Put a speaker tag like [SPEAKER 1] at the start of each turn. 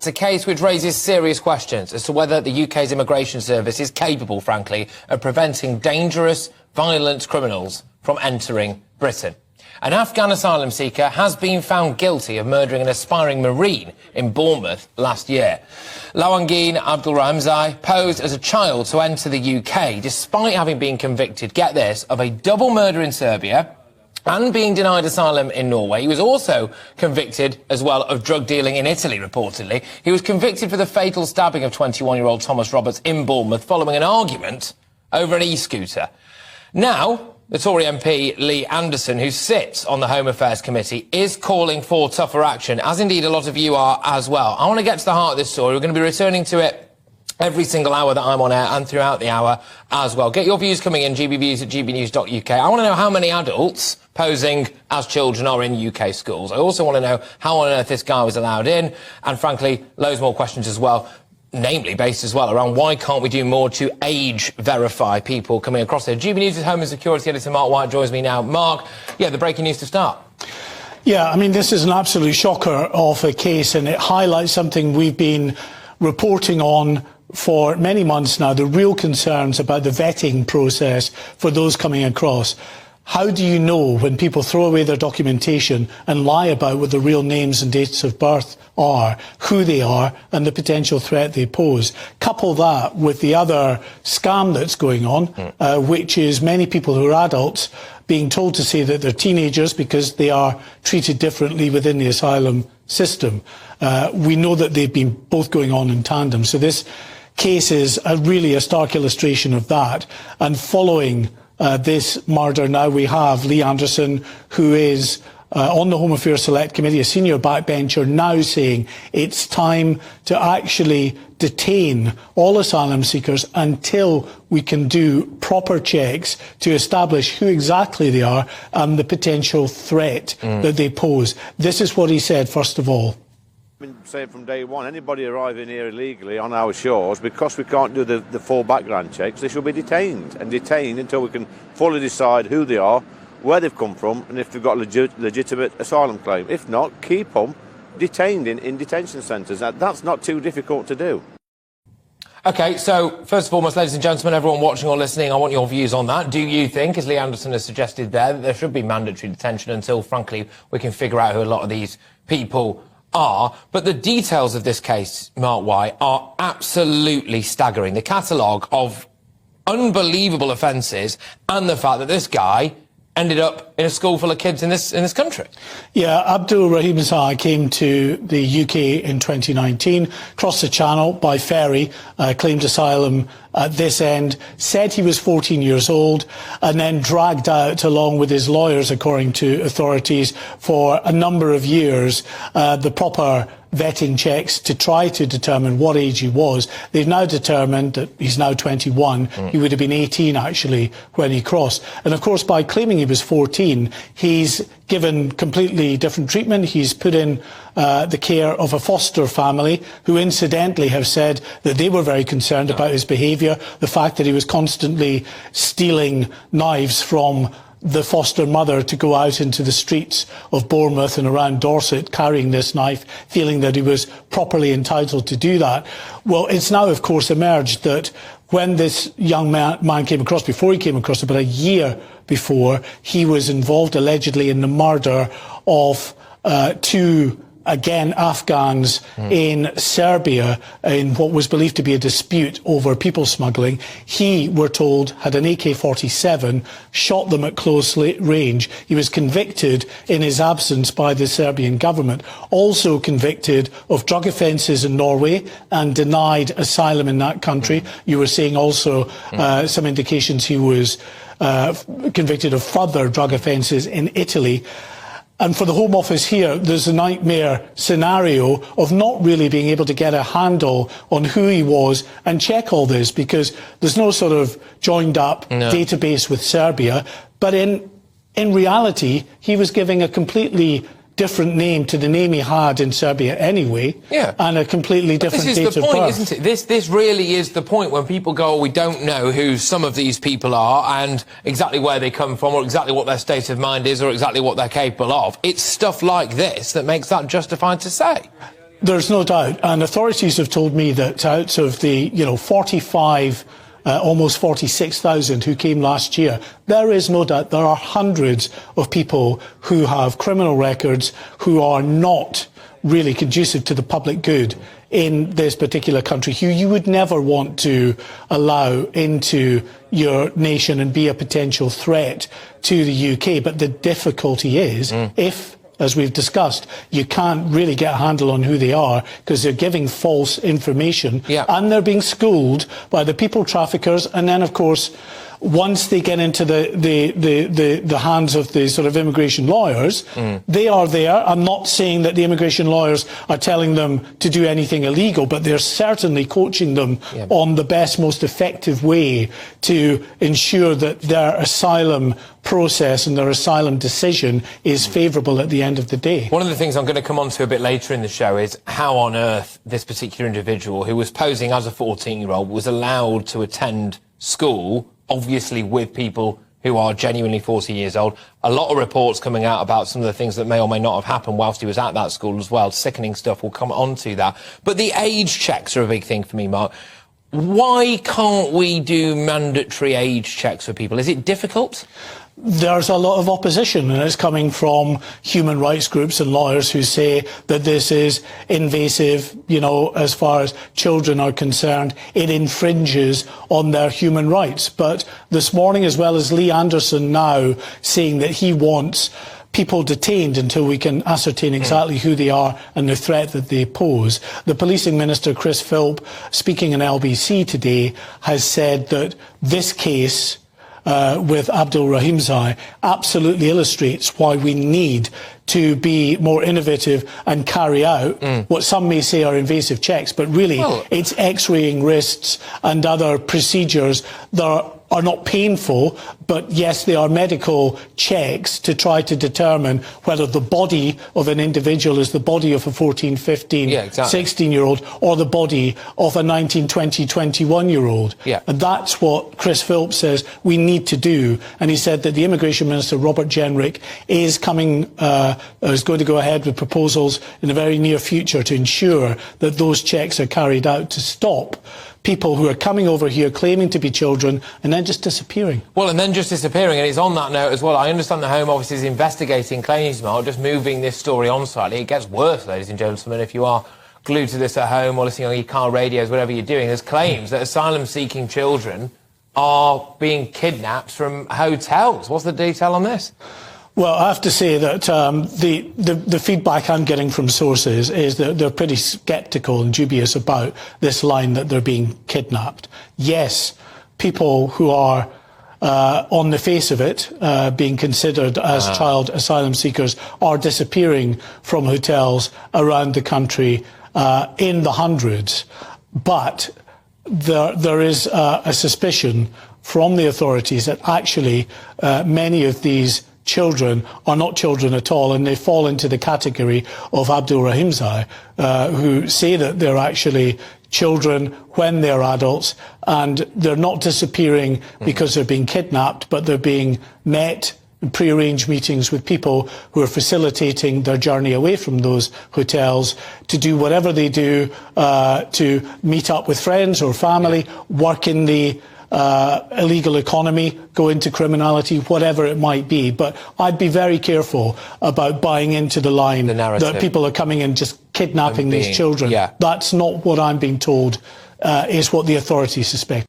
[SPEAKER 1] It's a case which raises serious questions as to whether the UK's immigration service is capable, frankly, of preventing dangerous, violent criminals from entering Britain. An Afghan asylum seeker has been found guilty of murdering an aspiring Marine in Bournemouth last year. Lawangin Abdulrahmanzai posed as a child to enter the UK despite having been convicted, get this, of a double murder in Serbia and being denied asylum in Norway. He was also convicted as well of drug dealing in Italy, reportedly. He was convicted for the fatal stabbing of 21-year-old Thomas Roberts in Bournemouth following an argument over an e-scooter. Now, the Tory MP Lee Anderson, who sits on the Home Affairs Committee, is calling for tougher action, as indeed a lot of you are as well. I want to get to the heart of this story. We're going to be returning to it every single hour that I'm on air and throughout the hour as well. Get your views coming in, gbviews@gbnews.uk. I want to know how many adults posing as children are in UK schools. I also want to know how on earth this guy was allowed in, and frankly, loads more questions as well, namely based as well around why can't we do more to age verify people coming across here. GB News' Home and Security Editor Mark White joins me now. Mark, the breaking news to start.
[SPEAKER 2] Yeah, I mean, this is an absolute shocker of a case, and it highlights something we've been reporting on for many months now, the real concerns about the vetting process for those coming across. How do you know when people throw away their documentation and lie about what the real names and dates of birth are, who they are, and the potential threat they pose? Couple that with the other scam that's going on, which is many people who are adults being told to say that they're teenagers because they are treated differently within the asylum system. We know that they've been both going on in tandem. So this case is really a stark illustration of that. And following this murder, now we have Lee Anderson, who is on the Home Affairs Select Committee, a senior backbencher, now saying it's time to actually detain all asylum seekers until we can do proper checks to establish who exactly they are and the potential threat that they pose. This is what he said, first of all.
[SPEAKER 3] I've been saying from day one, anybody arriving here illegally on our shores, because we can't do the full background checks, they should be detained until we can fully decide who they are, where they've come from, and if they've got a legitimate asylum claim. If not, keep them detained in detention centres. That's not too difficult to do.
[SPEAKER 1] OK, so first and foremost, ladies and gentlemen, everyone watching or listening, I want your views on that. Do you think, as Lee Anderson has suggested there, that there should be mandatory detention until, frankly, we can figure out who a lot of these people are? But the details of this case, Mark White, are absolutely staggering. The catalogue of unbelievable offences and the fact that this guy ended up in a school full of kids in this country. Yeah,
[SPEAKER 2] Abdul Rahim Zai came to the UK in 2019, crossed the Channel by ferry, claimed asylum at this end, said he was 14 years old, and then dragged out, along with his lawyers, according to authorities, for a number of years, the proper vetting checks to try to determine what age he was. They've now determined that he's now 21. He would have been 18, actually, when he crossed. And, of course, by claiming he was 14, he's given completely different treatment. He's put in the care of a foster family who, incidentally, have said that they were very concerned about his behaviour, the fact that he was constantly stealing knives from the foster mother to go out into the streets of Bournemouth and around Dorset carrying this knife, feeling that he was properly entitled to do that. Well, it's now, of course, emerged that when this young man came across, before he came across, about a year before, he was involved allegedly in the murder of two Afghans in Serbia in what was believed to be a dispute over people smuggling. He, we're told, had an AK-47, shot them at close range. He was convicted in his absence by the Serbian government, also convicted of drug offences in Norway and denied asylum in that country. You were seeing also some indications he was convicted of further drug offences in Italy. And for the Home Office here, there's a nightmare scenario of not really being able to get a handle on who he was and check all this, because there's no sort of joined up database with Serbia. But in reality, he was giving a completely different name to the name he had in Serbia anyway, and a completely different date of birth. This is the point, isn't
[SPEAKER 1] it? This really is the point when people go, oh, we don't know who some of these people are and exactly where they come from or exactly what their state of mind is or exactly what they're capable of. It's stuff like this that makes that justified to say.
[SPEAKER 2] There's no doubt, and authorities have told me that out of the 45, almost 46,000 who came last year, there is no doubt there are hundreds of people who have criminal records who are not really conducive to the public good in this particular country, who you would never want to allow into your nation and be a potential threat to the UK. But the difficulty is, if, as we've discussed, you can't really get a handle on who they are because they're giving false information, and they're being schooled by the people traffickers, and then, of course, once they get into the hands of the sort of immigration lawyers, they are there. I'm not saying that the immigration lawyers are telling them to do anything illegal, but they're certainly coaching them on the best, most effective way to ensure that their asylum process and their asylum decision is favourable at the end of the day.
[SPEAKER 1] One of the things I'm going to come on to a bit later in the show is how on earth this particular individual, who was posing as a 14-year-old, was allowed to attend school, obviously with people who are genuinely 40 years old. A lot of reports coming out about some of the things that may or may not have happened whilst he was at that school as well. Sickening stuff. We'll come on to that. But the age checks are a big thing for me, Mark. Why can't we do mandatory age checks for people? Is it difficult?
[SPEAKER 2] There's a lot of opposition, and it's coming from human rights groups and lawyers who say that this is invasive, as far as children are concerned. It infringes on their human rights. But this morning, as well as Lee Anderson now saying that he wants people detained until we can ascertain exactly who they are and the threat that they pose. The policing minister, Chris Philp, speaking in LBC today, has said that this case with Abdul Rahimzai absolutely illustrates why we need to be more innovative and carry out what some may say are invasive checks, but really it's x-raying wrists and other procedures that are not painful, but yes, they are medical checks to try to determine whether the body of an individual is the body of a 14, 15, 16-year-old or the body of a 19, 20, 21-year-old. And that's what Chris Philp says we need to do. And he said that the Immigration Minister, Robert Jenrick, is going to go ahead with proposals in the very near future to ensure that those checks are carried out to stop people who are coming over here claiming to be children and then just disappearing.
[SPEAKER 1] Well, and then just disappearing. And it's on that note as well. I understand the Home Office is investigating claims, Mark, just moving this story on slightly. It gets worse, ladies and gentlemen, if you are glued to this at home or listening on your car radios, whatever you're doing. There's claims that asylum-seeking children are being kidnapped from hotels. What's the detail on this?
[SPEAKER 2] Well, I have to say that the feedback I'm getting from sources is that they're pretty sceptical and dubious about this line that they're being kidnapped. Yes, people who are on the face of it being considered as child asylum seekers are disappearing from hotels around the country in the hundreds. But there is a suspicion from the authorities that actually many of these children are not children at all, and they fall into the category of Abdul Rahimzai, who say that they're actually children when they're adults, and they're not disappearing because they're being kidnapped, but they're being met in pre-arranged meetings with people who are facilitating their journey away from those hotels to do whatever they do, to meet up with friends or family, work in the illegal economy, go into criminality, whatever it might be. But I'd be very careful about buying into the line that people are coming in just kidnapping these children. That's not what I'm being told is what the authorities suspect.